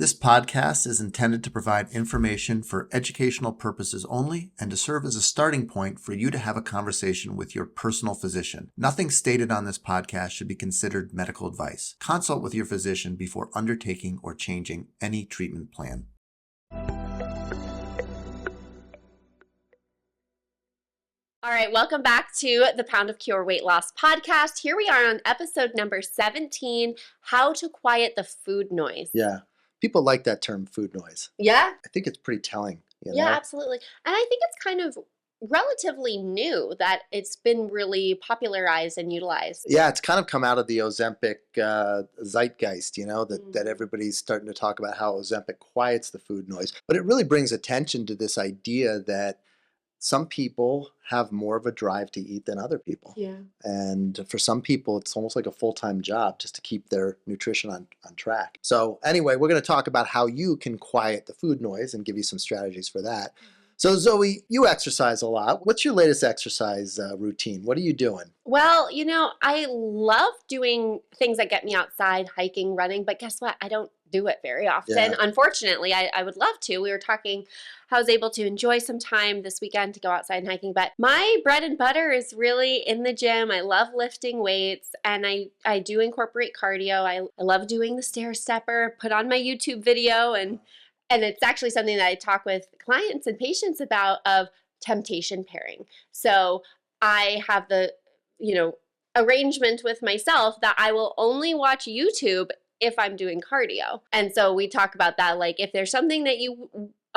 This podcast is intended to provide information for educational purposes only and to serve as a starting point for you to have a conversation with your personal physician. Nothing stated on this podcast should be considered medical advice. Consult with your physician before undertaking or changing any treatment plan. All right, welcome back to the Pound of Cure Weight Loss podcast. Here we are on episode number 17, How to Quiet the Food Noise. Yeah. People like that term, food noise. Yeah? I think it's pretty telling. Yeah, absolutely. And I think it's kind of relatively new that it's been really popularized and utilized. Yeah, it's kind of come out of the Ozempic zeitgeist, that everybody's starting to talk about how Ozempic quiets the food noise. But it really brings attention to this idea that some people have more of a drive to eat than other people. Yeah. And for some people, it's almost like a full-time job just to keep their nutrition on track. So anyway, we're going to talk about how you can quiet the food noise and give you some strategies for that. So Zoe, you exercise a lot. What's your latest exercise routine? What are you doing? Well, I love doing things that get me outside, hiking, running, but guess what? I don't do it very often. Yeah. Unfortunately, I would love to. We were talking, I was able to enjoy some time this weekend to go outside and hiking, but my bread and butter is really in the gym. I love lifting weights, and I do incorporate cardio. I love doing the stair stepper, put on my YouTube video, and it's actually something that I talk with clients and patients about, of temptation pairing. So I have the, arrangement with myself that I will only watch YouTube if I'm doing cardio. And so we talk about that, like if there's something that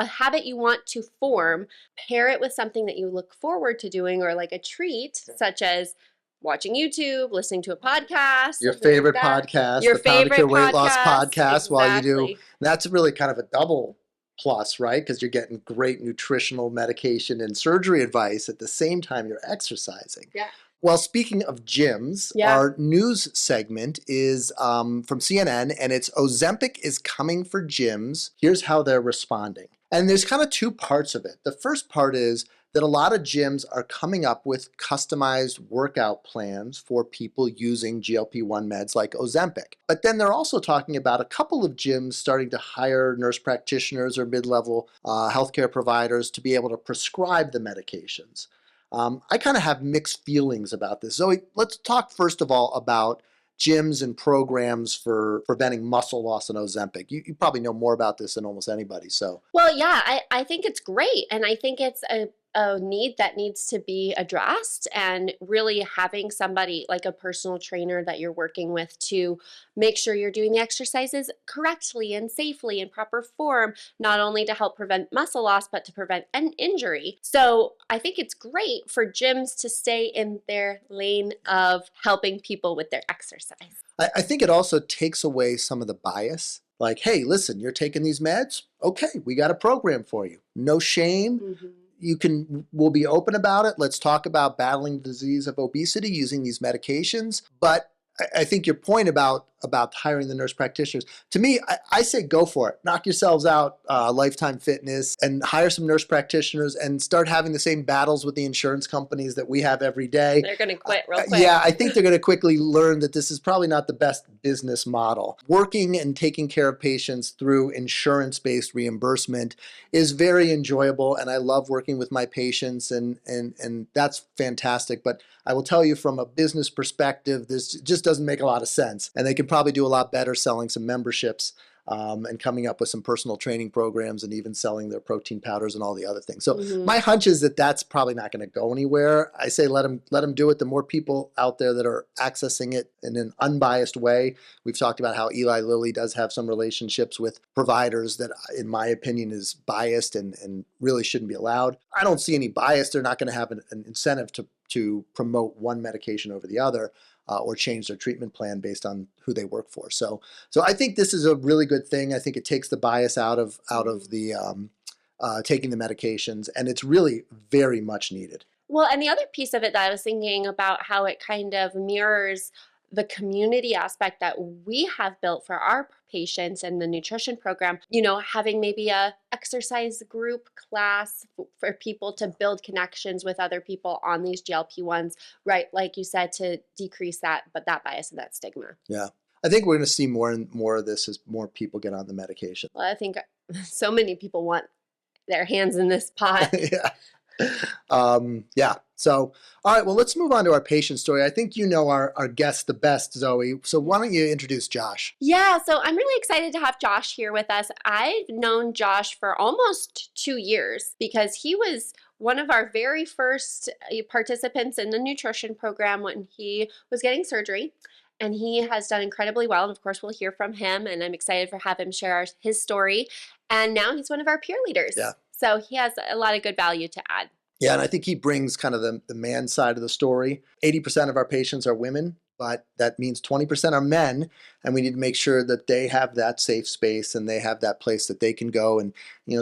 a habit you want to form, pair it with something that you look forward to doing, or like a treat, such as watching YouTube, listening to a podcast. Your favorite podcast, Your the Pound of Cure Weight Loss podcast, podcast, while you do. exactly. That's really kind of a double plus, right? Because you're getting great nutritional medication and surgery advice at the same time you're exercising. Yeah. Well, speaking of gyms, our news segment is from CNN, and it's Ozempic is coming for gyms. Here's how they're responding. And there's kind of two parts of it. The first part is that a lot of gyms are coming up with customized workout plans for people using GLP-1 meds like Ozempic. But then they're also talking about a couple of gyms starting to hire nurse practitioners or mid-level healthcare providers to be able to prescribe the medications. I kind of have mixed feelings about this. Zoe, let's talk first of all about gyms and programs for preventing muscle loss in Ozempic. You probably know more about this than almost anybody. So, well, yeah, I think it's great. And I think it's a need that needs to be addressed, and really having somebody like a personal trainer that you're working with to make sure you're doing the exercises correctly and safely in proper form, not only to help prevent muscle loss, but to prevent an injury. So I think it's great for gyms to stay in their lane of helping people with their exercise. I think it also takes away some of the bias. Like, hey, listen, you're taking these meds? Okay, we got a program for you. No shame. Mm-hmm. We'll be open about it. Let's talk about battling the disease of obesity using these medications. But I think your point about hiring the nurse practitioners, to me, I say go for it. Knock yourselves out, Lifetime Fitness, and hire some nurse practitioners and start having the same battles with the insurance companies that we have every day. They're going to quit real quick. Yeah, I think they're going to quickly learn that this is probably not the best business model. Working and taking care of patients through insurance-based reimbursement is very enjoyable, and I love working with my patients, and that's fantastic. But I will tell you, from a business perspective, this just doesn't make a lot of sense. And they can probably do a lot better selling some memberships and coming up with some personal training programs, and even selling their protein powders and all the other things. So my hunch is that that's probably not going to go anywhere. I say let them do it. The more people out there that are accessing it in an unbiased way. We've talked about how Eli Lilly does have some relationships with providers that, in my opinion, is biased and really shouldn't be allowed. I don't see any bias. They're not going to have an incentive to promote one medication over the other. Or change their treatment plan based on who they work for. So I think this is a really good thing. I think it takes the bias out of the taking the medications, and it's really very much needed. Well, and the other piece of it that I was thinking about, how it kind of mirrors the community aspect that we have built for our patients and the nutrition program, having maybe a exercise group class for people to build connections with other people on these GLP-1s, right? Like you said, to decrease that bias and that stigma. Yeah. I think we're going to see more and more of this as more people get on the medication. Well, I think so many people want their hands in this pot. Yeah. Yeah. So, all right. Well, let's move on to our patient story. I think you know our guest the best, Zoe. So why don't you introduce Josh? Yeah, so I'm really excited to have Josh here with us. I've known Josh for almost 2 years because he was one of our very first participants in the nutrition program when he was getting surgery. And he has done incredibly well. And of course, we'll hear from him. And I'm excited to have him share his story. And now he's one of our peer leaders. Yeah. So he has a lot of good value to add. Yeah, and I think he brings kind of the man side of the story. 80% of our patients are women, but that means 20% are men, and we need to make sure that they have that safe space and they have that place that they can go. And,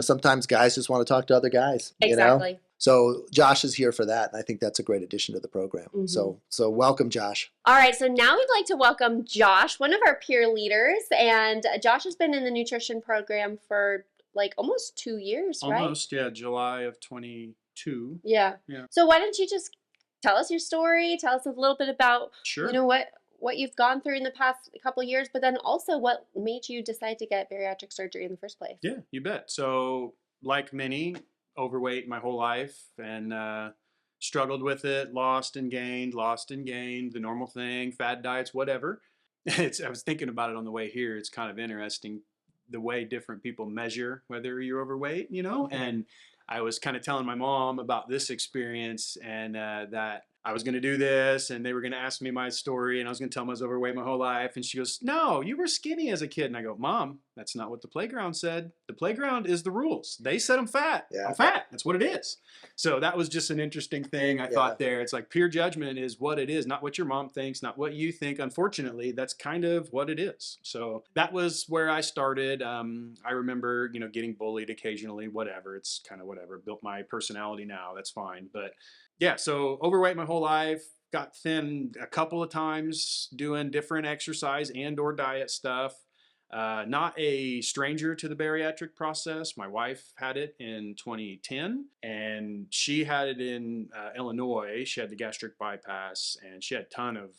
sometimes guys just want to talk to other guys. Exactly. So Josh is here for that, and I think that's a great addition to the program. Mm-hmm. So welcome, Josh. All right, so now we'd like to welcome Josh, one of our peer leaders, and Josh has been in the nutrition program for like almost 2 years, right? Almost, yeah, July of 22. Yeah. So why don't you just tell us your story, tell us a little bit about, Sure. what you've gone through in the past couple years, but then also what made you decide to get bariatric surgery in the first place? Yeah, you bet. So, like many, overweight my whole life and struggled with it, lost and gained, the normal thing, fad diets, whatever. I was thinking about it on the way here. It's kind of interesting the way different people measure whether you're overweight, and I was kind of telling my mom about this experience and that I was going to do this and they were going to ask me my story and I was going to tell them I was overweight my whole life. And she goes, "No, you were skinny as a kid." And I go, "Mom, that's not what the playground said. The playground is the rules. They said I'm fat. Yeah. I'm fat. That's what it is." So that was just an interesting thing I thought there. It's like pure judgment is what it is, not what your mom thinks, not what you think. Unfortunately, that's kind of what it is. So that was where I started. I remember, getting bullied occasionally, whatever. It's kind of whatever. Built my personality now. That's fine. But yeah, so overweight my whole life, got thin a couple of times doing different exercise and or diet stuff. Not a stranger to the bariatric process. My wife had it in 2010 and she had it in Illinois. She had the gastric bypass and she had a ton of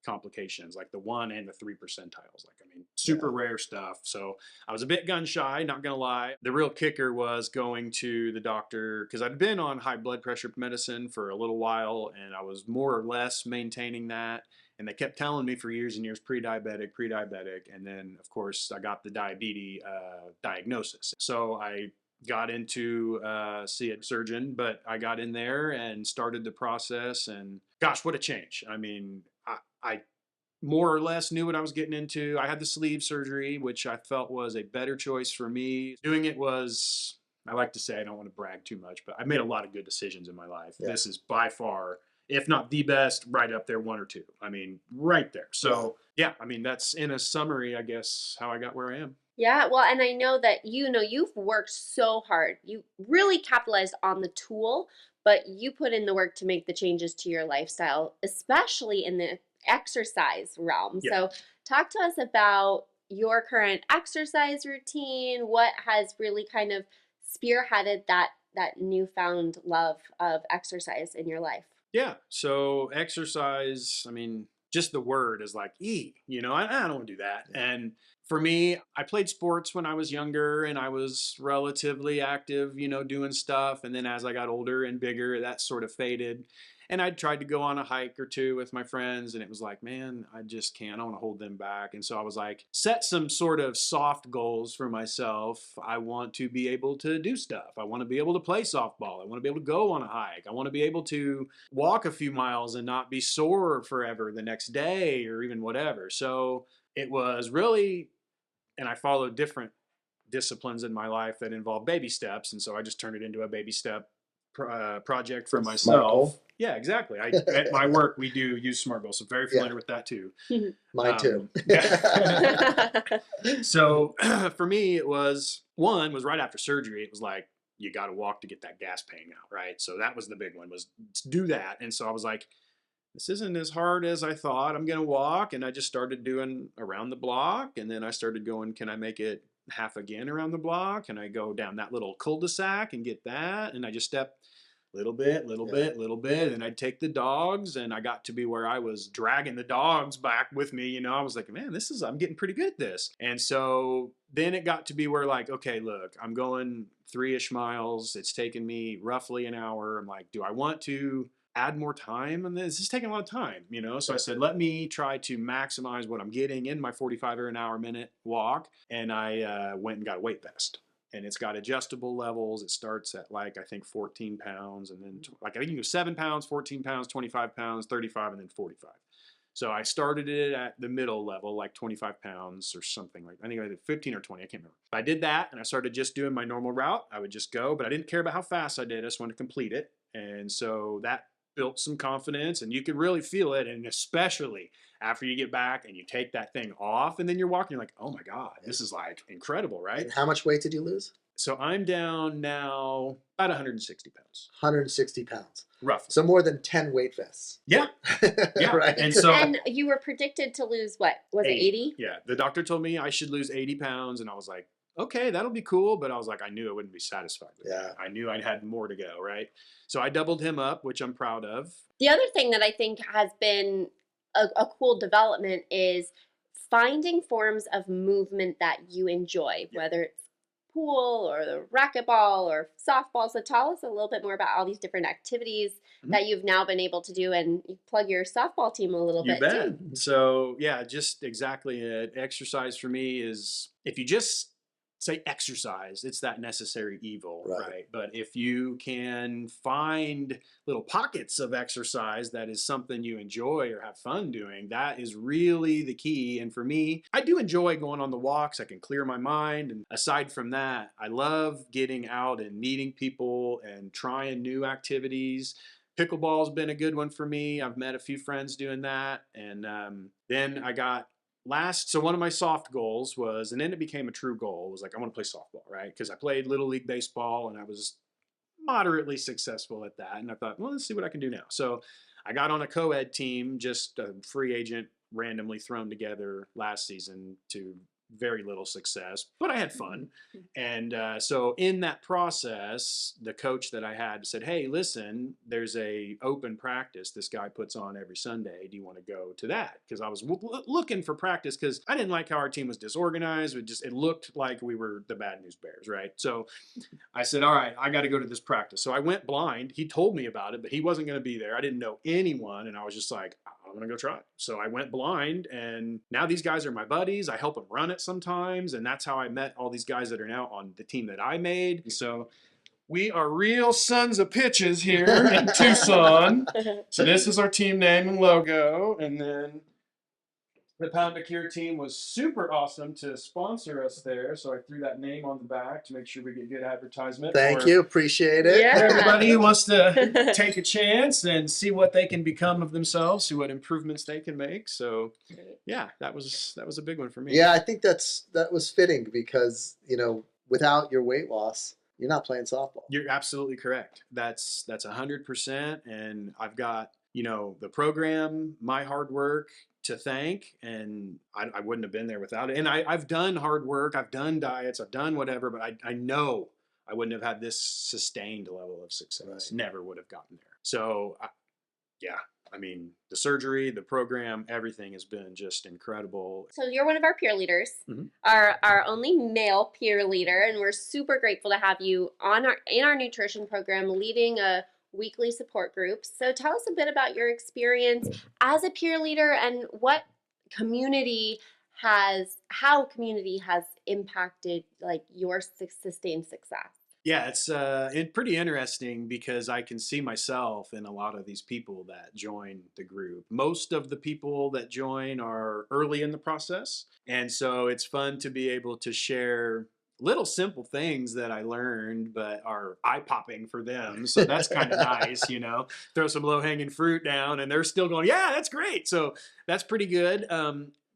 complications, like the 1 and the 3 percentiles. Super rare stuff. So I was a bit gun shy, not gonna lie. The real kicker was going to the doctor because I'd been on high blood pressure medicine for a little while and I was more or less maintaining that. And they kept telling me for years and years, pre-diabetic. And then of course I got the diabetes diagnosis. So I got into see a surgeon, but I got in there and started the process and gosh, what a change. I more or less knew what I was getting into. I had the sleeve surgery, which I felt was a better choice for me. Doing it was, I like to say, I don't want to brag too much, but I made a lot of good decisions in my life. Yeah. This is by far, if not the best, right up there, 1 or 2. Right there. So yeah, that's in a summary, I guess, how I got where I am. Yeah, well, and I know that you've worked so hard. You really capitalized on the tool, but you put in the work to make the changes to your lifestyle, especially in the exercise realm. Yeah. So talk to us about your current exercise routine. What has really kind of spearheaded that newfound love of exercise in your life? Yeah, so exercise, just the word is like, I don't want to do that. And for me, I played sports when I was younger and I was relatively active, doing stuff. And then as I got older and bigger, that sort of faded. And I tried to go on a hike or two with my friends and it was like, man, I just can't. I want to hold them back. And so I was like, set some sort of soft goals for myself. I want to be able to do stuff. I want to be able to play softball. I want to be able to go on a hike. I want to be able to walk a few miles and not be sore forever the next day or even whatever. So it was really, and I followed different disciplines in my life that involve baby steps. And so I just turned it into a baby step project for myself. Yeah, exactly. At my work, we do use SMART goals, so very familiar with that too. Mine too. So for me, it was right after surgery. It was like, you got to walk to get that gas pain out, right? So that was the big one, was to do that. And so I was like, this isn't as hard as I thought. I'm going to walk. And I just started doing around the block. And then I started going, can I make it half again around the block? Can I go down that little cul-de-sac and get that? And I just stepped little bit, little bit, little bit. And I'd take the dogs, and I got to be where I was dragging the dogs back with me. You know, I was like, man, I'm getting pretty good at this. And so then it got to be where like, okay, look, I'm going 3-ish miles. It's taken me roughly an hour. I'm like, do I want to add more time? And this is taking a lot of time, you know? So I said, let me try to maximize what I'm getting in my 45 or an hour minute walk. And I went and got a weight vest. And it's got adjustable levels. It starts at like, I think 14 pounds. And then like, I think you go 7 pounds, 14 pounds, 25 pounds, 35, and then 45. So I started it at the middle level, like 25 pounds or something like, I think I did 15 or 20. I can't remember. I did that and I started just doing my normal route. I would just go, but I didn't care about how fast I did. I just wanted to complete it. And so that built some confidence, and you could really feel it. And especially after you get back and you take that thing off and then you're walking, you're like, oh my God, this is like incredible, right? And how much weight did you lose? So I'm down now about 160 pounds. 160 pounds. Roughly. So more than 10 weight vests. Yeah. Yeah. Right. And so. And you were predicted to lose what? Was it 80? Yeah. The doctor told me I should lose 80 pounds. And I was like, okay, that'll be cool. But I was like, I knew I wouldn't be satisfied with that. I knew I had more to go, right? So I doubled him up, which I'm proud of. The other thing that I think has been a cool development is finding forms of movement that you enjoy, whether it's pool or the racquetball or softball. So tell us a little bit more about all these different activities that you've now been able to do, and you plug your softball team a little bit too. So yeah, just exactly it. Exercise for me is, if you just say exercise, it's that necessary evil, right? But if you can find little pockets of exercise that is something you enjoy or have fun doing, that is really the key. And for me, I do enjoy going on the walks. I can clear my mind. And aside from that, I love getting out and meeting people and trying new activities. Pickleball's been a good one for me. I've met a few friends doing that. And then I got so one of my soft goals was, and then it became a true goal, was like, I want to play softball, right? Because I played Little League Baseball and I was moderately successful at that. And I thought, well, let's see what I can do now. So I got on a co-ed team, just a free agent randomly thrown together last season to very little success, but I had fun. And so in that process, the coach that I had said, hey, listen, there's a open practice this guy puts on every Sunday. Do you want to go to that? Because I was looking for practice, because I didn't like how our team was disorganized. It looked like we were the Bad News Bears, right? So I said, all right, I got to go to this practice. So I went blind. He told me about it, but he wasn't going to be there. I didn't know anyone. And I was just like, I'm going to go try it. So I went blind, and now these guys are my buddies. I help them run it sometimes. And that's how I met all these guys that are now on the team that I made. So we are real sons of pitches here in Tucson. So this is our team name and logo. And then the Pound of Cure team was super awesome to sponsor us there. So I threw that name on the back to make sure we get good advertisement. Thank you. Appreciate it. Yeah. For everybody who wants to take a chance and see what they can become of themselves, see what improvements they can make. So yeah, that was a big one for me. Yeah, I think that was fitting, because, without your weight loss, you're not playing softball. You're absolutely correct. That's 100%. And I've got, the program, my hard work to thank, and I wouldn't have been there without it. And I've done hard work, I've done diets, I've done whatever, but I know I wouldn't have had this sustained level of success. Right. Never would have gotten there. So the surgery, the program, everything has been just incredible. So you're one of our peer leaders, our only male peer leader, and we're super grateful to have you in our nutrition program, leading a weekly support group. So tell us a bit about your experience as a peer leader and how community has impacted like your sustained success. Yeah, it's pretty interesting, because I can see myself in a lot of these people that join the group. Most of the people that join are early in the process. And so it's fun to be able to share little simple things that I learned, but are eye-popping for them. So that's kind of nice, throw some low-hanging fruit down and they're still going, yeah, that's great. So that's pretty good.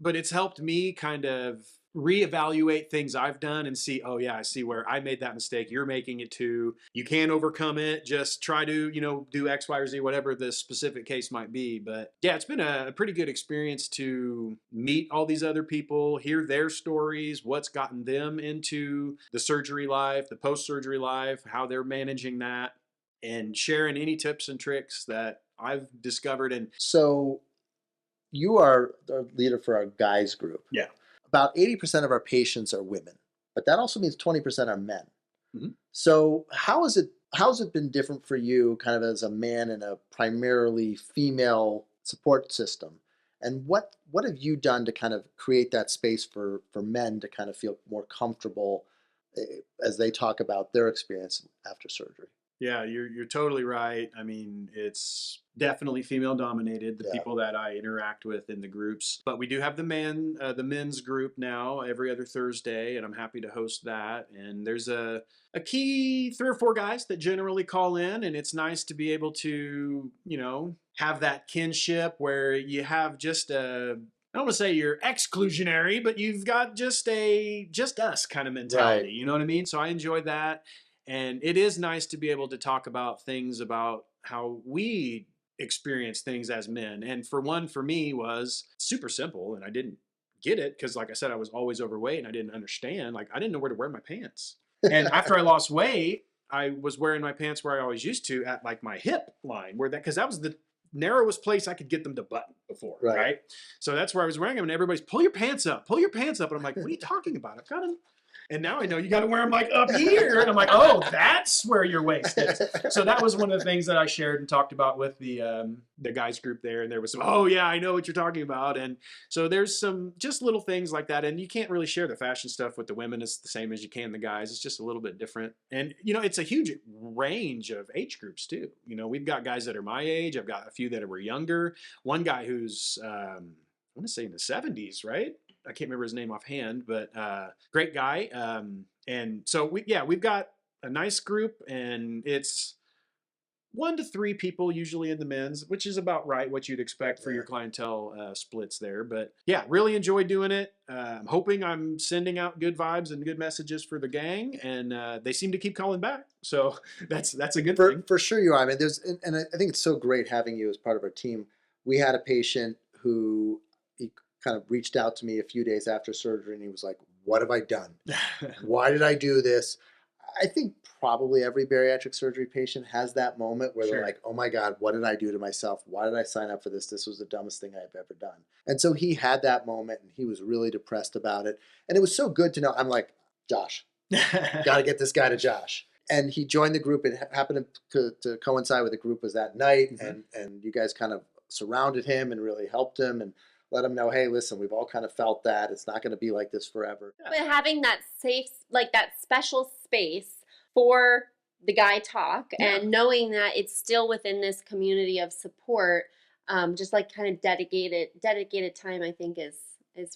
But it's helped me kind of reevaluate things I've done and see, oh yeah, I see where I made that mistake. You're making it too. You can overcome it. Just try to, do X, Y, or Z, whatever the specific case might be. But yeah, it's been a pretty good experience to meet all these other people, hear their stories, what's gotten them into the surgery life, the post-surgery life, how they're managing that. and sharing any tips and tricks that I've discovered. And So you are the leader for our guys group. yeah. About 80% of our patients are women, but that also means 20% are men. Mhm. So how's it been different for you kind of as a man in a primarily female support system? And what have you done to kind of create that space for men to kind of feel more comfortable as they talk about their experience after surgery? Yeah, you're totally right. I mean, it's definitely female dominated, the Yeah. people that I interact with in the groups. But we do have the men's group now every other Thursday, and I'm happy to host that. And there's a key 3 or 4 guys that generally call in, and it's nice to be able to, have that kinship where you have just I don't want to say you're exclusionary, but you've got just us kind of mentality. Right. You know what I mean? So I enjoy that. And it is nice to be able to talk about things about how we experience things as men. And for me was super simple, and I didn't get it because, like I said, I was always overweight and I didn't understand. Like, I didn't know where to wear my pants. And after I lost weight, I was wearing my pants where I always used to, at like my hip line, because that was the narrowest place I could get them to button before, right? So that's where I was wearing them, and everybody's pull your pants up. And I'm like, what are you talking about? I've got them. And now I know you got to wear them like up here. And I'm like, oh, that's where your waist is. So that was one of the things that I shared and talked about with the guys group there. And there was some, oh yeah, I know what you're talking about. And so there's some just little things like that. And you can't really share the fashion stuff with the women. It's the same as you can the guys. It's just a little bit different. And, it's a huge range of age groups too. We've got guys that are my age. I've got a few that were younger. One guy who's, I want to say in the 70s, right? I can't remember his name offhand, but great guy. And so we've got a nice group, and it's 1 to 3 people usually in the men's, which is about right, what you'd expect for your clientele splits there. But yeah, really enjoy doing it. I'm hoping I'm sending out good vibes and good messages for the gang, and they seem to keep calling back. So that's a good thing. For sure you are. I mean, and I think it's so great having you as part of our team. We had a patient who he kind of reached out to me a few days after surgery, and he was like, what have I done? Why did I do this? I think probably every bariatric surgery patient has that moment where they're like, oh my God, what did I do to myself? Why did I sign up for this? This was the dumbest thing I've ever done. And so he had that moment, and he was really depressed about it. And it was so good to know. I'm like, Josh, got to get this guy to Josh. And he joined the group. It happened to coincide with the group was that night. Mm-hmm. And you guys kind of surrounded him and really helped him and let him know, hey, listen, we've all kind of felt that. It's not going to be like this forever. But having that safe, like that special space for the guy talk and knowing that it's still within this community of support, just like kind of dedicated time, I think is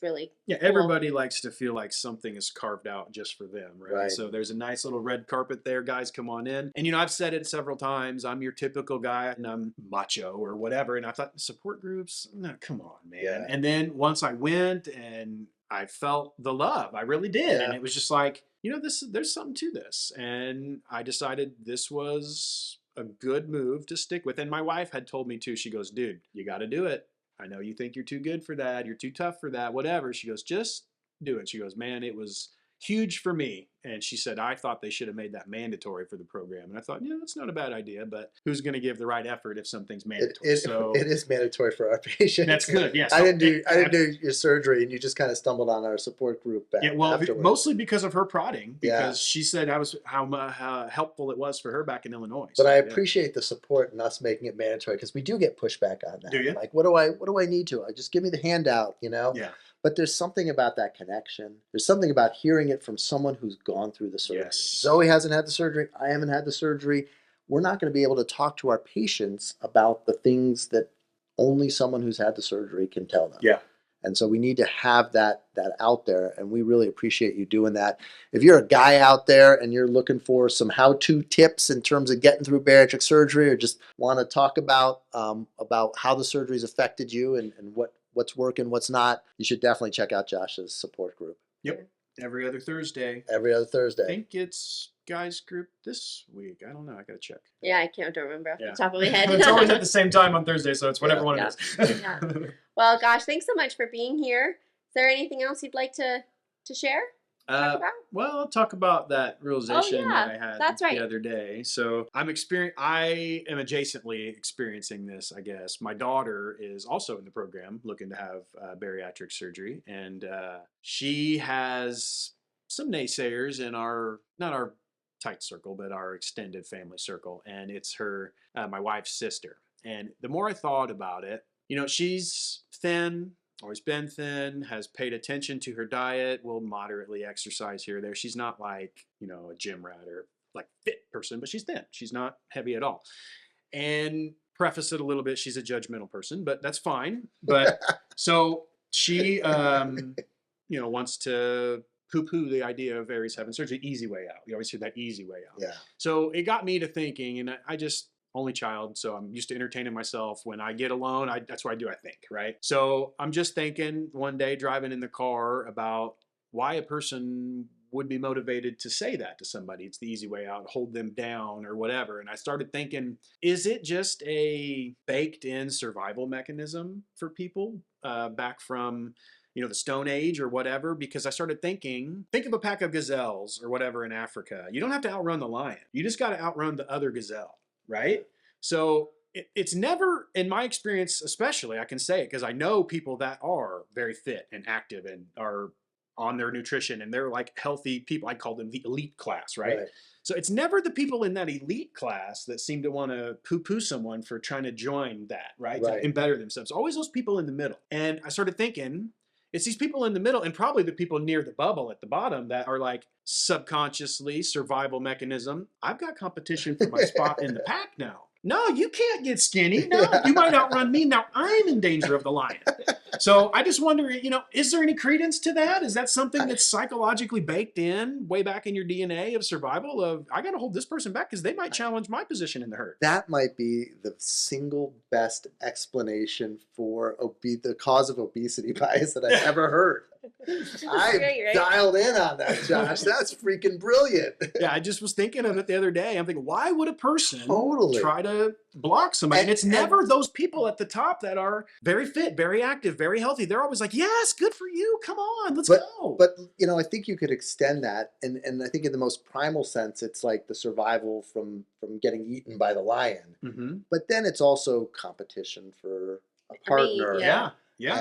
really cool. Everybody likes to feel like something is carved out just for them, right? So there's a nice little red carpet there. Guys, come on in. And I've said it several times, I'm your typical guy and I'm macho or whatever, and I thought support groups, no, come on, man. And then once I went and I felt the love, I really did. And it was just like, there's something to this. And I decided this was a good move to stick with. And my wife had told me too, she goes, dude, you got to do it. I know you think you're too good for that. You're too tough for that, whatever. She goes, just do it. She goes, man, it was huge for me. And she said, I thought they should have made that mandatory for the program. And I thought, that's not a bad idea, but who's going to give the right effort if something's mandatory? So it is mandatory for our patients. That's good. Yes. I didn't do your surgery, and you just kind of stumbled on our support group afterwards. Mostly because of her prodding, because she said how helpful it was for her back in Illinois. But I appreciate the support and us making it mandatory, because we do get pushback on that. Do you? Like, what do I need to? Just give me the handout, Yeah. But there's something about that connection. There's something about hearing it from someone who's gone through the surgery. Yes. Zoe hasn't had the surgery. I haven't had the surgery. We're not going to be able to talk to our patients about the things that only someone who's had the surgery can tell them. Yeah. And so we need to have that out there, and we really appreciate you doing that. If you're a guy out there and you're looking for some how-to tips in terms of getting through bariatric surgery, or just want to talk about how the surgery's affected you and what's working, what's not, you should definitely check out Josh's support group. Yep. Every other Thursday. I think it's guys group this week. I don't know. I got to check. Yeah, I can't remember off the top of my head. It's always at the same time on Thursday, so it's whatever one it is. Well, gosh, thanks so much for being here. Is there anything else you'd like to share? talk about? Well, I'll talk about that realization that yeah, I had that's right. the other day. So I am adjacently experiencing this, I guess. My daughter is also in the program looking to have bariatric surgery. And she has some naysayers in not our tight circle, but our extended family circle. And it's my wife's sister. And the more I thought about it, she's thin, always been thin, has paid attention to her diet, will moderately exercise here or there. She's not like, a gym rat or like fit person, but she's thin. She's not heavy at all. And preface it a little bit, she's a judgmental person, but that's fine. But so she, wants to poo-poo the idea of Aries having surgery, easy way out. You always hear that easy way out. Yeah. So it got me to thinking, and I just, only child, so I'm used to entertaining myself. When I get alone, that's what I do, I think, right? So I'm just thinking one day driving in the car about why a person would be motivated to say that to somebody. It's the easy way out, hold them down or whatever. And I started thinking, is it just a baked in survival mechanism for people back from the Stone Age or whatever? Because I started think of a pack of gazelles or whatever in Africa. You don't have to outrun the lion. You just got to outrun the other gazelle. Right? So it's never, in my experience, especially, I can say it because I know people that are very fit and active and are on their nutrition and they're like healthy people. I call them the elite class, right? So it's never the people in that elite class that seem to want to poo-poo someone for trying to join that, right? To better themselves. Always those people in the middle. And I started thinking, it's these people in the middle and probably the people near the bubble at the bottom that are like subconsciously survival mechanism. I've got competition for my spot in the pack now. No, you can't get skinny. No, you might outrun me. Now I'm in danger of the lion. So I just wonder, is there any credence to that? Is that something that's psychologically baked in way back in your DNA of survival of, I got to hold this person back because they might challenge my position in the herd? That might be the single best explanation for the cause of obesity bias that I've ever heard. I dialed in on that, Josh. That's freaking brilliant. Yeah, I just was thinking of it the other day. I'm thinking, why would a person try to block somebody? And it's never those people at the top that are very fit, very active, very healthy. They're always like, yes, good for you. Come on, let's go. But, I think you could extend that. And I think in the most primal sense, it's like the survival from getting eaten by the lion. Mm-hmm. But then it's also competition for a partner. Yeah.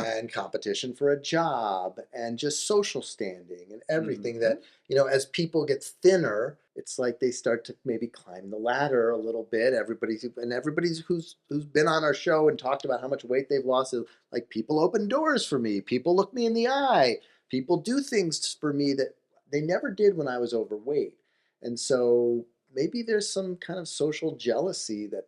And competition for a job and just social standing and everything that, as people get thinner, it's like they start to maybe climb the ladder a little bit. Everybody's who's been on our show and talked about how much weight they've lost. Like, people open doors for me. People look me in the eye. People do things for me that they never did when I was overweight. And so maybe there's some kind of social jealousy that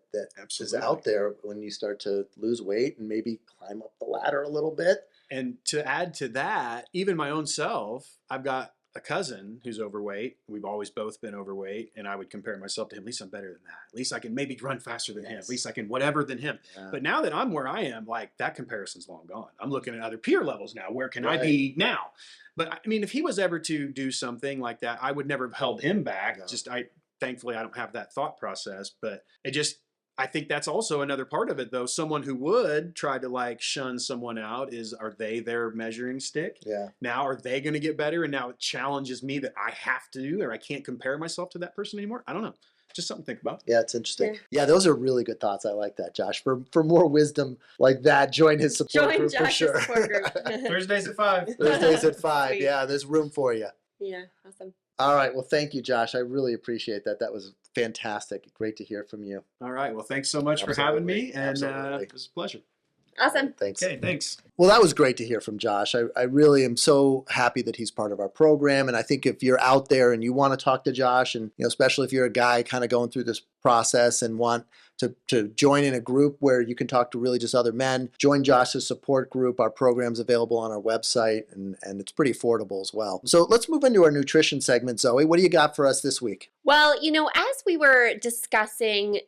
is out there when you start to lose weight and maybe climb up the ladder a little bit. And to add to that, even my own self, I've got a cousin who's overweight. We've always both been overweight, and I would compare myself to him. At least I'm better than that. At least I can maybe run faster than him. At least I can whatever than him. Yeah. But now that I'm where I am, like, that comparison's long gone. I'm looking at other peer levels now. Where can I be now? But I mean, if he was ever to do something like that, I would never have held him back. No. Thankfully, I don't have that thought process, but I think that's also another part of it, though. Someone who would try to like shun someone out are they their measuring stick? Yeah. Now, are they going to get better? And now it challenges me that I have to do, or I can't compare myself to that person anymore. I don't know. Just something to think about. Yeah, it's interesting. Yeah, those are really good thoughts. I like that, Josh. For more wisdom like that, join his support group for sure. Support group. Thursdays at 5. Thursdays at 5. Yeah, there's room for you. Yeah, awesome. All right. Well, thank you, Josh. I really appreciate that. That was fantastic. Great to hear from you. All right. Well, thanks so much for having me. And it was a pleasure. Awesome. Thanks. Okay, thanks. Well, that was great to hear from Josh. I really am so happy that he's part of our program. And I think if you're out there and you want to talk to Josh, and especially if you're a guy kind of going through this process and want to join in a group where you can talk to really just other men, join Josh's support group. Our program's available on our website, and it's pretty affordable as well. So let's move into our nutrition segment. Zoe, what do you got for us this week? Well, as we were discussing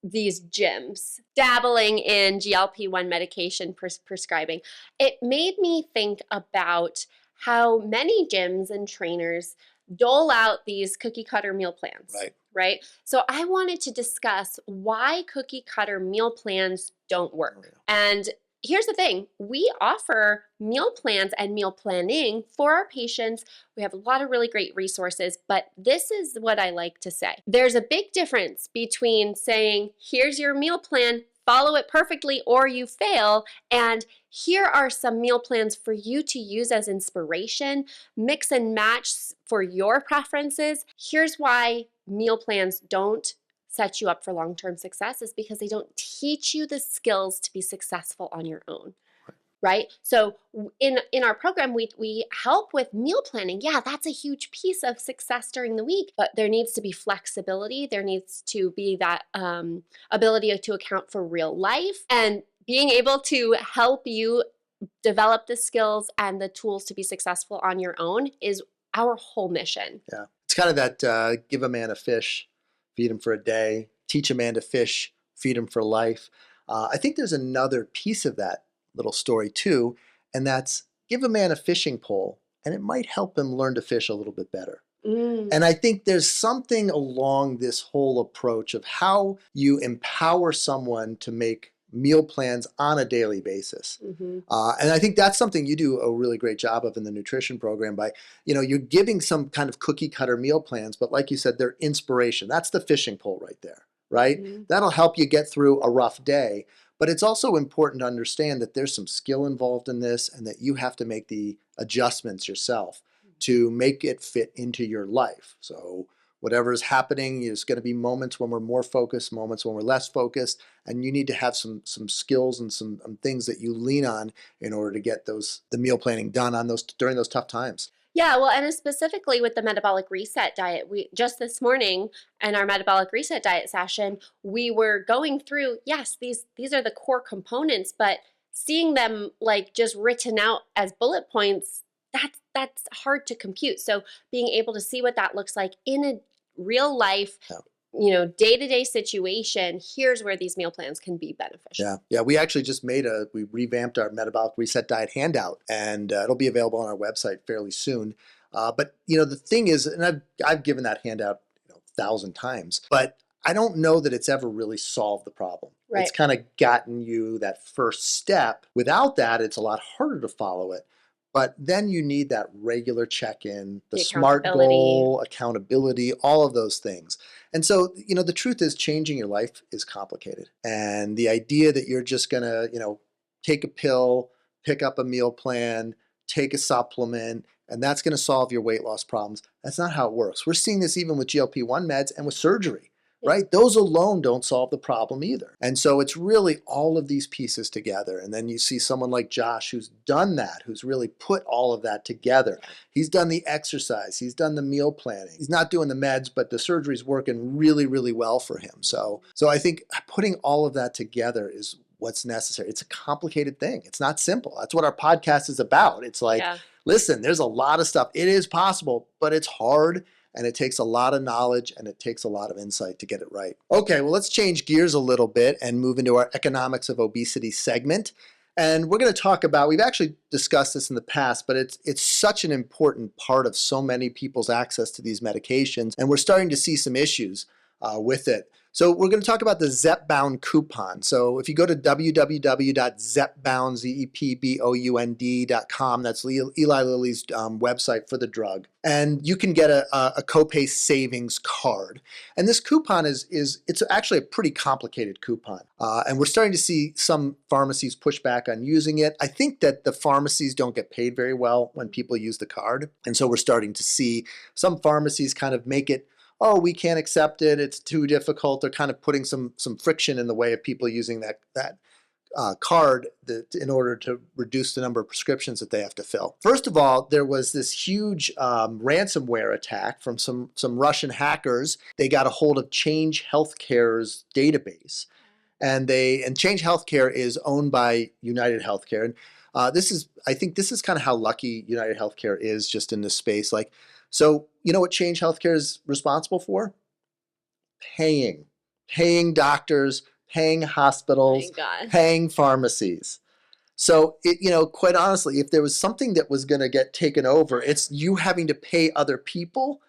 these gyms, dabbling in GLP-1 medication prescribing, it made me think about how many gyms and trainers dole out these cookie cutter meal plans. Right? So I wanted to discuss why cookie cutter meal plans don't work. And here's the thing. We offer meal plans and meal planning for our patients. We have a lot of really great resources, but this is what I like to say. There's a big difference between saying, here's your meal plan, follow it perfectly or you fail, and here are some meal plans for you to use as inspiration, mix and match for your preferences. Here's why meal plans don't set you up for long-term success, is because they don't teach you the skills to be successful on your own. Right? So in our program, we help with meal planning. Yeah, that's a huge piece of success during the week, but there needs to be flexibility. There needs to be that ability to account for real life, and being able to help you develop the skills and the tools to be successful on your own is our whole mission. Yeah. It's kind of that give a man a fish, feed him for a day, teach a man to fish, feed him for life. I think there's another piece of that little story too, and that's give a man a fishing pole and it might help him learn to fish a little bit better. And I think there's something along this whole approach of how you empower someone to make meal plans on a daily basis. And I think that's something you do a really great job of in the nutrition program by, you're giving some kind of cookie cutter meal plans, but like you said, they're inspiration. That's the fishing pole right there, right? That'll help you get through a rough day. But it's also important to understand that there's some skill involved in this and that you have to make the adjustments yourself to make it fit into your life. So whatever is happening, there's going to be moments when we're more focused, moments when we're less focused, and you need to have some skills and some things that you lean on in order to get the meal planning done on during those tough times. Yeah, well, and specifically with the metabolic reset diet, we just this morning in our metabolic reset diet session, we were going through, yes, these are the core components, but seeing them like just written out as bullet points, that's hard to compute. So being able to see what that looks like in a real life, day-to-day situation, here's where these meal plans can be beneficial. Yeah. We actually just we revamped our metabolic reset diet handout, and it'll be available on our website fairly soon. But the thing is, and I've given that handout 1,000 times, but I don't know that it's ever really solved the problem. Right. It's kind of gotten you that first step. Without that, it's a lot harder to follow it. But then you need that regular check-in, the SMART goal, accountability, all of those things. And so, the truth is changing your life is complicated. And the idea that you're just going to, take a pill, pick up a meal plan, take a supplement, and that's going to solve your weight loss problems, that's not how it works. We're seeing this even with GLP-1 meds and with surgery. Right? Those alone don't solve the problem either. And so it's really all of these pieces together. And then you see someone like Josh who's done that, who's really put all of that together. He's done the exercise. He's done the meal planning. He's not doing the meds, but the surgery's working really, really well for him. So I think putting all of that together is what's necessary. It's a complicated thing. It's not simple. That's what our podcast is about. It's like, listen, there's a lot of stuff. It is possible, but it's hard. And it takes a lot of knowledge and it takes a lot of insight to get it right. Okay, well, let's change gears a little bit and move into our economics of obesity segment. And we're going to talk about, we've actually discussed this in the past, but it's such an important part of so many people's access to these medications. And we're starting to see some issues with it. So we're going to talk about the Zepbound coupon. So if you go to www.zepbound.com, that's Eli Lilly's website for the drug, and you can get a copay savings card. And this coupon it's actually a pretty complicated coupon. And we're starting to see some pharmacies push back on using it. I think that the pharmacies don't get paid very well when people use the card. And so we're starting to see some pharmacies kind of make it, oh, we can't accept it, it's too difficult. They're kind of putting some friction in the way of people using that card in order to reduce the number of prescriptions that they have to fill. First of all, there was this huge ransomware attack from some Russian hackers. They got a hold of Change Healthcare's database. And Change Healthcare is owned by United Healthcare. And I think this is kind of how lucky United Healthcare is just in this space. So you know what Change Healthcare is responsible for? Paying doctors, paying hospitals, paying pharmacies. So quite honestly, if there was something that was going to get taken over, it's you having to pay other people.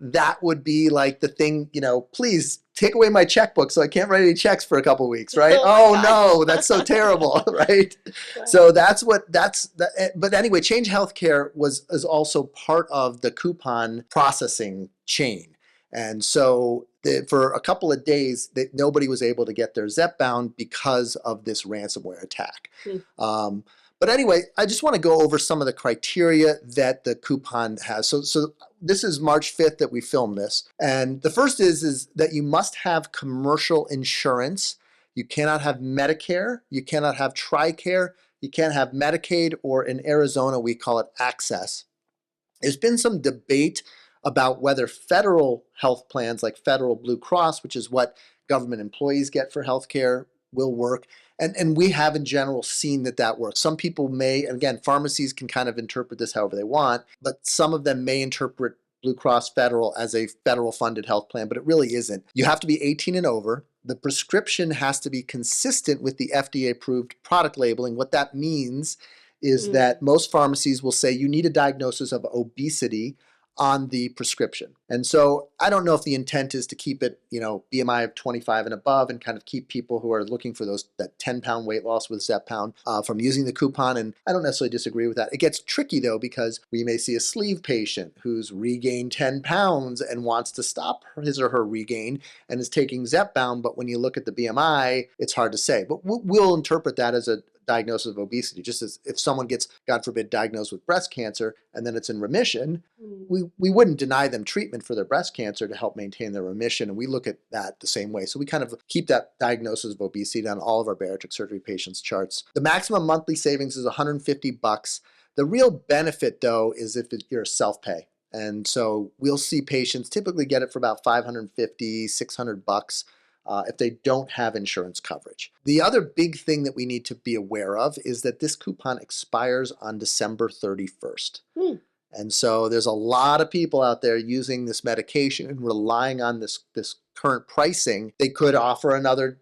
that would be like the thing, please take away my checkbook so I can't write any checks for a couple weeks, right? Oh my No, that's so terrible, right? So but anyway, Change Healthcare is also part of the coupon processing chain. And so for a couple of days, nobody was able to get their Zepbound because of this ransomware attack. But anyway, I just want to go over some of the criteria that the coupon has. So this is March 5th that we filmed this. And the first is that you must have commercial insurance. You cannot have Medicare. You cannot have TRICARE. You can't have Medicaid, or in Arizona, we call it Access. There's been some debate about whether federal health plans like Federal Blue Cross, which is what government employees get for healthcare, will work. And we have in general seen that works. Some people may, and again, pharmacies can kind of interpret this however they want, but some of them may interpret Blue Cross Federal as a federal funded health plan, but it really isn't. You have to be 18 and over. The prescription has to be consistent with the FDA approved product labeling. What that means is that most pharmacies will say you need a diagnosis of obesity on the prescription. And so I don't know if the intent is to keep it, BMI of 25 and above, and kind of keep people who are looking for that 10-pound weight loss with Zepbound from using the coupon. And I don't necessarily disagree with that. It gets tricky though, because we may see a sleeve patient who's regained 10 pounds and wants to stop his or her regain and is taking Zepbound. But when you look at the BMI, it's hard to say. But we'll interpret that as a diagnosis of obesity, just as if someone gets, God forbid, diagnosed with breast cancer and then it's in remission, we wouldn't deny them treatment for their breast cancer to help maintain their remission. And we look at that the same way. So we kind of keep that diagnosis of obesity on all of our bariatric surgery patients' charts. The maximum monthly savings is $150. The real benefit though is if you're self-pay. And so we'll see patients typically get it for about $550, $600 if they don't have insurance coverage. The other big thing that we need to be aware of is that this coupon expires on December 31st. And so there's a lot of people out there using this medication and relying on this current pricing. They could offer another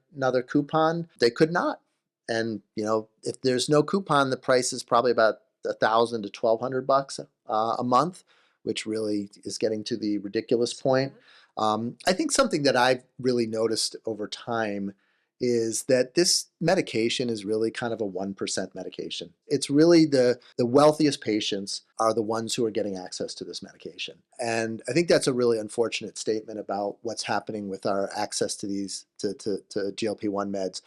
coupon. They could not. And if there's no coupon, the price is probably about $1,000 to $1,200 a month, which really is getting to the ridiculous point. I think something that I've really noticed over time is that this medication is really kind of a 1% medication. It's really the wealthiest patients are the ones who are getting access to this medication. And I think that's a really unfortunate statement about what's happening with our access to these to GLP-1 meds.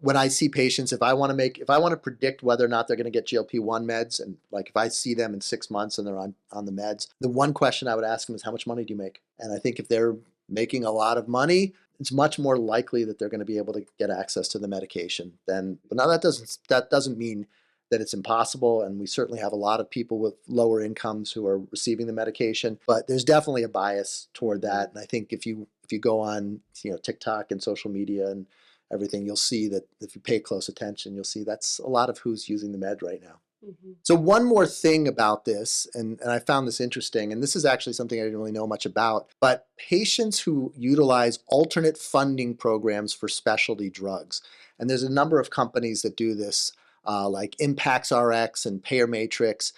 When I see patients, if I want to predict whether or not they're going to get GLP-1 meds, and like if I see them in 6 months and they're on the meds, the one question I would ask them is, how much money do you make? And I think if they're making a lot of money, it's much more likely that they're going to be able to get access to the medication. But now that doesn't mean that it's impossible, and we certainly have a lot of people with lower incomes who are receiving the medication, but there's definitely a bias toward that. And I think if you go on TikTok and social media and everything, you'll see that if you pay close attention, you'll see that's a lot of who's using the med right now. So one more thing about this, and I found this interesting, and this is actually something I didn't really know much about, but patients who utilize alternate funding programs for specialty drugs, and there's a number of companies that do this, like Impacts RX and Payer Matrix,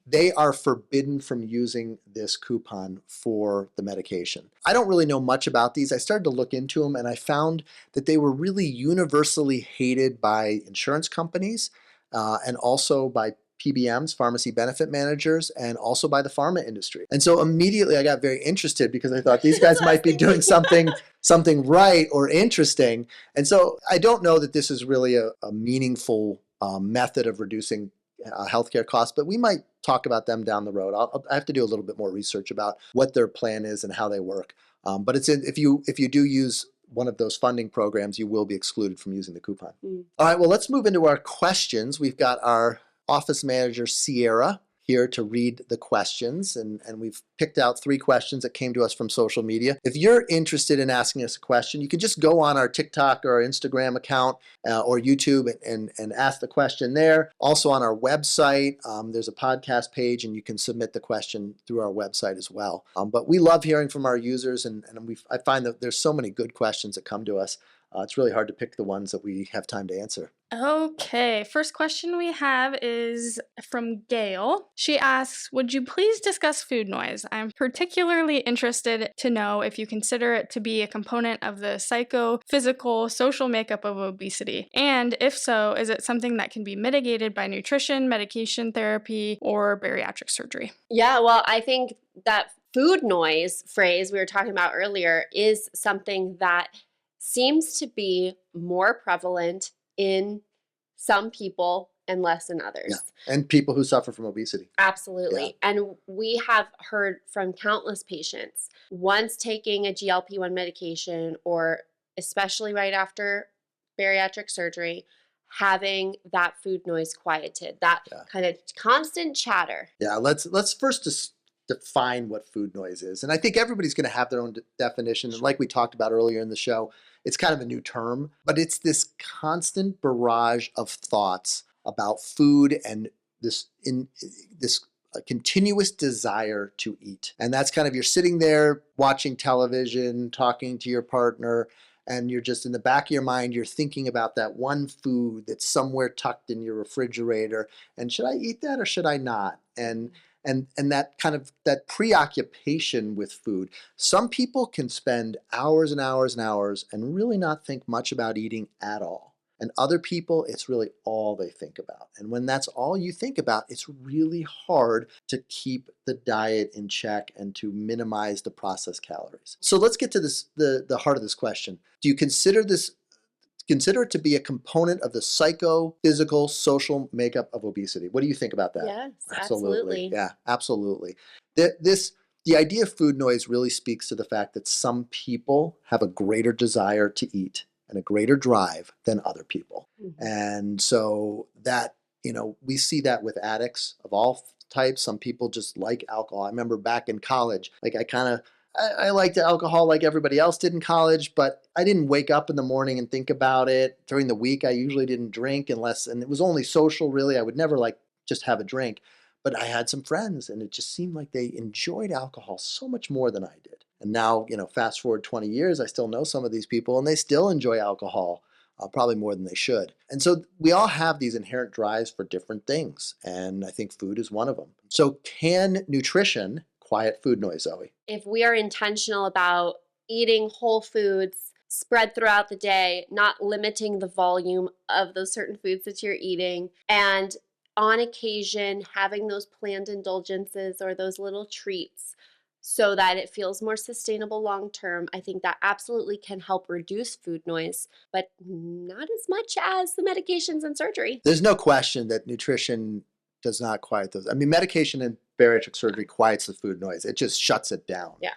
they are forbidden from using this coupon for the medication. I don't really know much about these. I started to look into them, and I found that they were really universally hated by insurance companies, and also by PBMs, pharmacy benefit managers, and also by the pharma industry. And so immediately I got very interested because I thought these guys might be doing something right or interesting. And so I don't know that this is really a meaningful method of reducing healthcare costs, but we might talk about them down the road. I have to do a little bit more research about what their plan is and how they work. But if you do use one of those funding programs, you will be excluded from using the coupon. All right, well, let's move into our questions. We've got our office manager, Sierra, here to read the questions, and we've picked out 3 questions that came to us from social media. If you're interested in asking us a question, you can just go on our TikTok or our Instagram account or YouTube and ask the question there. Also on our website, there's a podcast page, and you can submit the question through our website as well. But we love hearing from our users, and I find that there's so many good questions that come to us. It's really hard to pick the ones that we have time to answer. Okay, first question we have is from Gail. She asks, would you please discuss food noise? I'm particularly interested to know if you consider it to be a component of the psychophysical, social makeup of obesity. And if so, is it something that can be mitigated by nutrition, medication therapy, or bariatric surgery? Yeah, well, I think that food noise phrase we were talking about earlier is something that seems to be more prevalent in some people and less in others. Yeah. And people who suffer from obesity. Absolutely. Yeah. And we have heard from countless patients, once taking a GLP-1 medication, or especially right after bariatric surgery, having that food noise quieted, that kind of constant chatter. Yeah, let's first just define what food noise is. And I think everybody's going to have their own definition. And like we talked about earlier in the show, it's kind of a new term, but it's this constant barrage of thoughts about food and this continuous desire to eat. And that's kind of, you're sitting there watching television, talking to your partner, and you're just in the back of your mind, you're thinking about that one food that's somewhere tucked in your refrigerator. And should I eat that or should I not? And that kind of that preoccupation with food. Some people can spend hours and hours and hours and really not think much about eating at all. And other people, it's really all they think about. And when that's all you think about, it's really hard to keep the diet in check and to minimize the processed calories. So let's get to this, the heart of this question. Do you consider it to be a component of the psychophysical, social makeup of obesity? What do you think about that? Yes, absolutely. Yeah, absolutely. The idea of food noise really speaks to the fact that some people have a greater desire to eat and a greater drive than other people. Mm-hmm. And so that, we see that with addicts of all types. Some people just like alcohol. I remember back in college, I liked alcohol like everybody else did in college, but I didn't wake up in the morning and think about it. During the week, I usually didn't drink and it was only social, really. I would never just have a drink. But I had some friends, and it just seemed like they enjoyed alcohol so much more than I did. And now, fast forward 20 years, I still know some of these people, and they still enjoy alcohol probably more than they should. And so we all have these inherent drives for different things, and I think food is one of them. So can nutrition quiet food noise, Zoe? If we are intentional about eating whole foods spread throughout the day, not limiting the volume of those certain foods that you're eating, and on occasion having those planned indulgences or those little treats so that it feels more sustainable long term, I think that absolutely can help reduce food noise, but not as much as the medications and surgery. There's no question that nutrition does not quiet those. I mean, medication and bariatric surgery quiets the food noise. It just shuts it down. Yeah.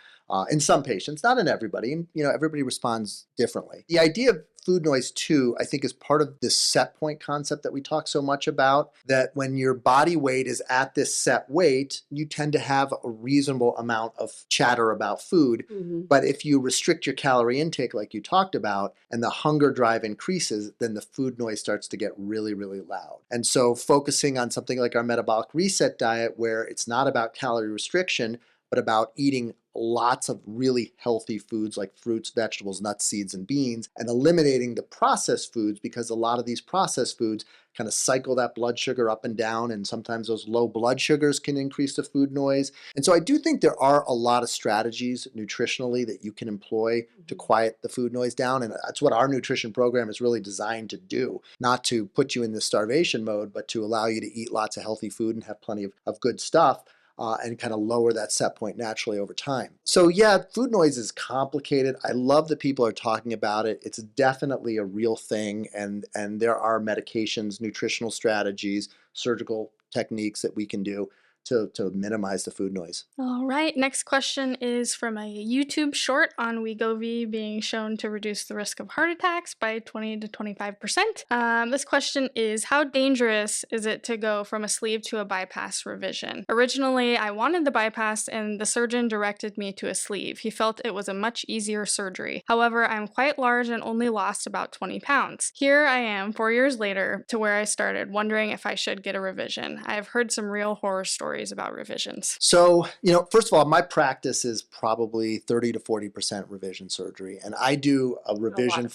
In some patients, not in everybody, and everybody responds differently. The idea of food noise too, I think, is part of this set point concept that we talk so much about, that when your body weight is at this set weight, you tend to have a reasonable amount of chatter about food. Mm-hmm. But if you restrict your calorie intake like you talked about, and the hunger drive increases, then the food noise starts to get really, really loud. And so focusing on something like our metabolic reset diet, where it's not about calorie restriction, but about eating lots of really healthy foods like fruits, vegetables, nuts, seeds, and beans, and eliminating the processed foods, because a lot of these processed foods kind of cycle that blood sugar up and down, and sometimes those low blood sugars can increase the food noise. And so I do think there are a lot of strategies nutritionally that you can employ to quiet the food noise down, and that's what our nutrition program is really designed to do. Not to put you in this starvation mode, but to allow you to eat lots of healthy food and have plenty of good stuff. And kind of lower that set point naturally over time. So yeah, food noise is complicated. I love that people are talking about it. It's definitely a real thing, and there are medications, nutritional strategies, surgical techniques that we can do to minimize the food noise. All right, next question is from a YouTube short on Wegovy being shown to reduce the risk of heart attacks by 20 to 25%. This question is, how dangerous is it to go from a sleeve to a bypass revision? Originally, I wanted the bypass and the surgeon directed me to a sleeve. He felt it was a much easier surgery. However, I'm quite large and only lost about 20 pounds. Here I am 4 years later to where I started, wondering if I should get a revision. I have heard some real horror stories stories about revisions? So, first of all, my practice is probably 30 to 40% revision surgery. And I do a revision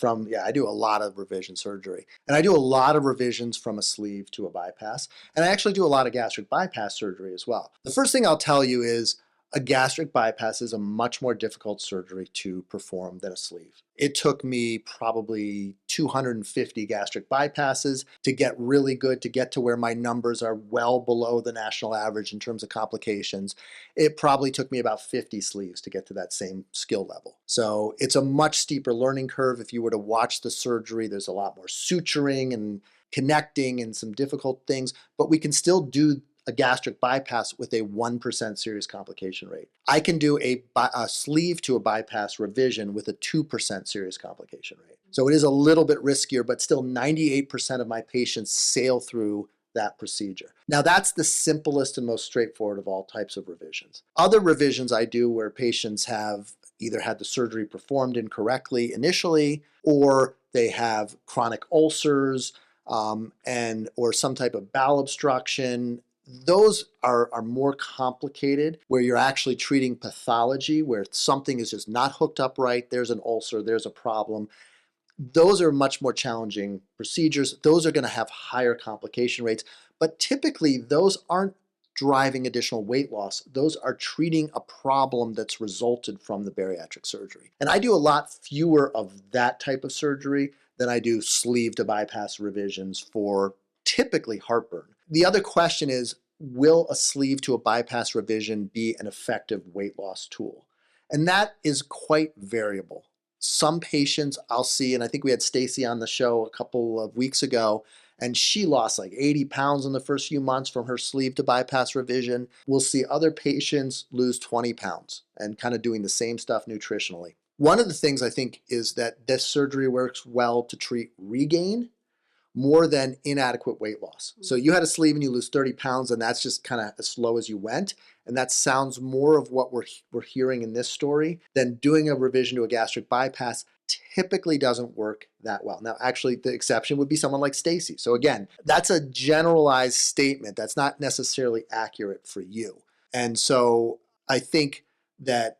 I do a lot of revision surgery. And I do a lot of revisions from a sleeve to a bypass. And I actually do a lot of gastric bypass surgery as well. The first thing I'll tell you is a gastric bypass is a much more difficult surgery to perform than a sleeve. It took me probably 250 gastric bypasses to get really good, to get to where my numbers are well below the national average in terms of complications. It probably took me about 50 sleeves to get to that same skill level. So it's a much steeper learning curve. If you were to watch the surgery, there's a lot more suturing and connecting and some difficult things, but we can still do a gastric bypass with a 1% serious complication rate. I can do a sleeve to a bypass revision with a 2% serious complication rate. So it is a little bit riskier, but still 98% of my patients sail through that procedure. Now that's the simplest and most straightforward of all types of revisions. Other revisions I do where patients have either had the surgery performed incorrectly initially, or they have chronic ulcers, or some type of bowel obstruction. Those are more complicated, where you're actually treating pathology, where something is just not hooked up right, there's an ulcer, there's a problem. Those are much more challenging procedures. Those are going to have higher complication rates, but typically those aren't driving additional weight loss. Those are treating a problem that's resulted from the bariatric surgery. And I do a lot fewer of that type of surgery than I do sleeve to bypass revisions for typically heartburn. The other question is, will a sleeve to a bypass revision be an effective weight loss tool? And that is quite variable. Some patients I'll see, and I think we had Stacy on the show a couple of weeks ago, and she lost like 80 pounds in the first few months from her sleeve to bypass revision. We'll see other patients lose 20 pounds and kind of doing the same stuff nutritionally. One of the things I think is that this surgery works well to treat regain more than inadequate weight loss. So you had a sleeve and you lose 30 pounds, and that's just kind of as slow as you went. And that sounds more of what we're hearing in this story than doing a revision to a gastric bypass typically doesn't work that well. Now, actually, the exception would be someone like Stacy. So again, that's a generalized statement. That's not necessarily accurate for you. And so I think that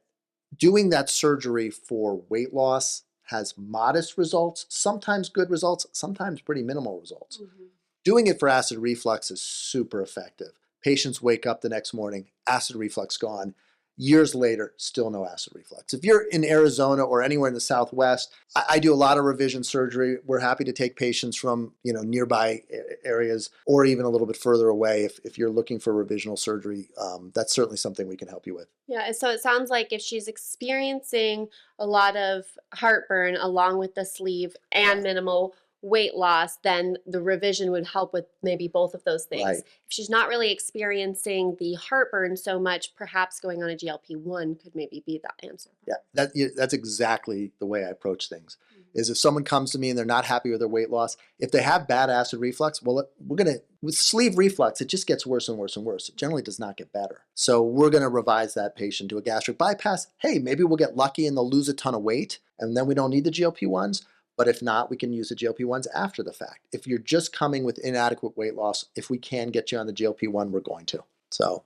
doing that surgery for weight loss has modest results, sometimes good results, sometimes pretty minimal results. Mm-hmm. Doing it for acid reflux is super effective. Patients wake up the next morning, acid reflux gone. Years later, still no acid reflux. If you're in Arizona or anywhere in the Southwest, I do a lot of revision surgery. We're happy to take patients from nearby areas or even a little bit further away. If you're looking for revisional surgery, that's certainly something we can help you with. Yeah, so it sounds like if she's experiencing a lot of heartburn along with the sleeve and minimal weight loss, then the revision would help with maybe both of those things. Right. If she's not really experiencing the heartburn so much, perhaps going on a GLP-1 could maybe be that answer. Yeah, that's exactly the way I approach things. Mm-hmm. Is if someone comes to me and they're not happy with their weight loss, if they have bad acid reflux, well, with sleeve reflux, it just gets worse and worse and worse. It generally does not get better. So we're going to revise that patient to a gastric bypass. Hey, maybe we'll get lucky and they'll lose a ton of weight, and then we don't need the GLP-1s. But if not, we can use the GLP-1s after the fact. If you're just coming with inadequate weight loss, if we can get you on the GLP-1, we're going to. So,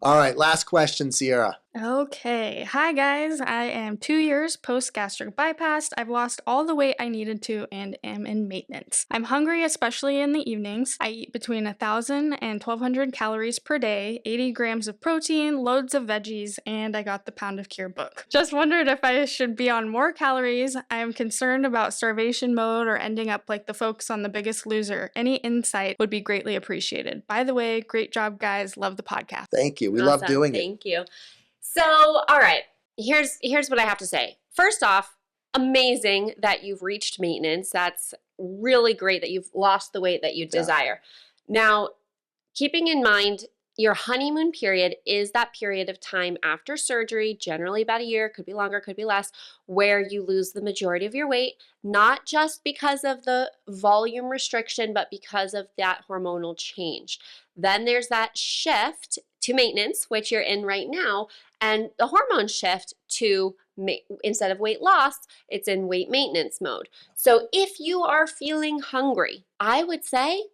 all right, last question, Sierra. Okay. Hi, guys. I am 2 years post-gastric bypass. I've lost all the weight I needed to and am in maintenance. I'm hungry, especially in the evenings. I eat between 1,000 and 1,200 calories per day, 80 grams of protein, loads of veggies, and I got the Pound of Cure book. Just wondered if I should be on more calories. I am concerned about starvation mode or ending up like the folks on The Biggest Loser. Any insight would be greatly appreciated. By the way, great job, guys. Love the podcast. Thank you. We love doing it. Thank you. So, all right, here's what I have to say. First off, amazing that you've reached maintenance. That's really great that you've lost the weight that you desire. Now, keeping in mind your honeymoon period is that period of time after surgery, generally about a year, could be longer, could be less, where you lose the majority of your weight, not just because of the volume restriction, but because of that hormonal change. Then there's that shift to maintenance, which you're in right now, and the hormone shift to instead of weight loss, it's in weight maintenance mode. So if you are feeling hungry, I would say,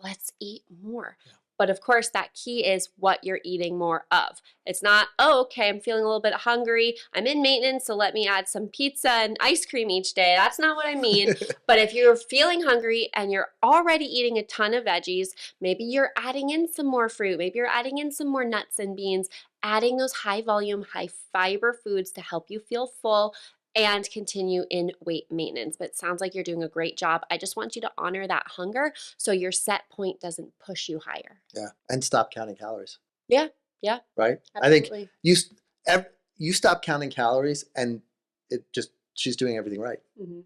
let's eat more. But of course, that key is what you're eating more of. It's not, oh, okay, I'm feeling a little bit hungry. I'm in maintenance, so let me add some pizza and ice cream each day. That's not what I mean. But if you're feeling hungry and you're already eating a ton of veggies, maybe you're adding in some more fruit, maybe you're adding in some more nuts and beans, adding those high volume, high fiber foods to help you feel full and continue in weight maintenance. But it sounds like you're doing a great job. I just want you to honor that hunger so your set point doesn't push you higher. Yeah, and stop counting calories. Yeah, Right? absolutely. I think you stop counting calories and she's doing everything right.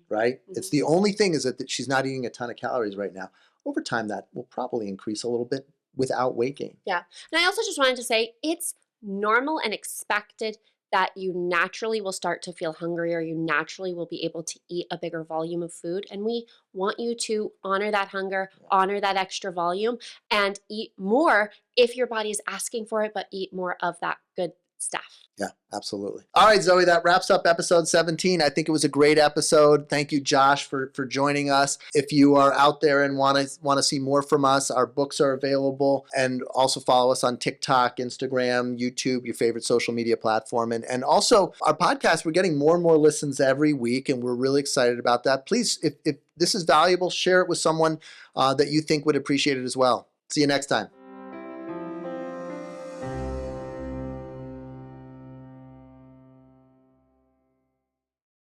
Right? It's the only thing is that she's not eating a ton of calories right now. Over time, that will probably increase a little bit without weight gain. Yeah. And I also just wanted to say it's normal and expected that you naturally will start to feel hungry, or you naturally will be able to eat a bigger volume of food. And we want you to honor that hunger, honor that extra volume, and eat more if your body is asking for it, but eat more of that good stuff. Yeah, absolutely. All right, Zoe, that wraps up episode 17. I think it was a great episode. Thank you, Josh, for joining us. If you are out there and want to see more from us, our books are available, and also follow us on TikTok, Instagram, YouTube, your favorite social media platform. And also our podcast, we're getting more and more listens every week, and we're really excited about that. Please, if this is valuable, share it with someone that you think would appreciate it as well. See you next time.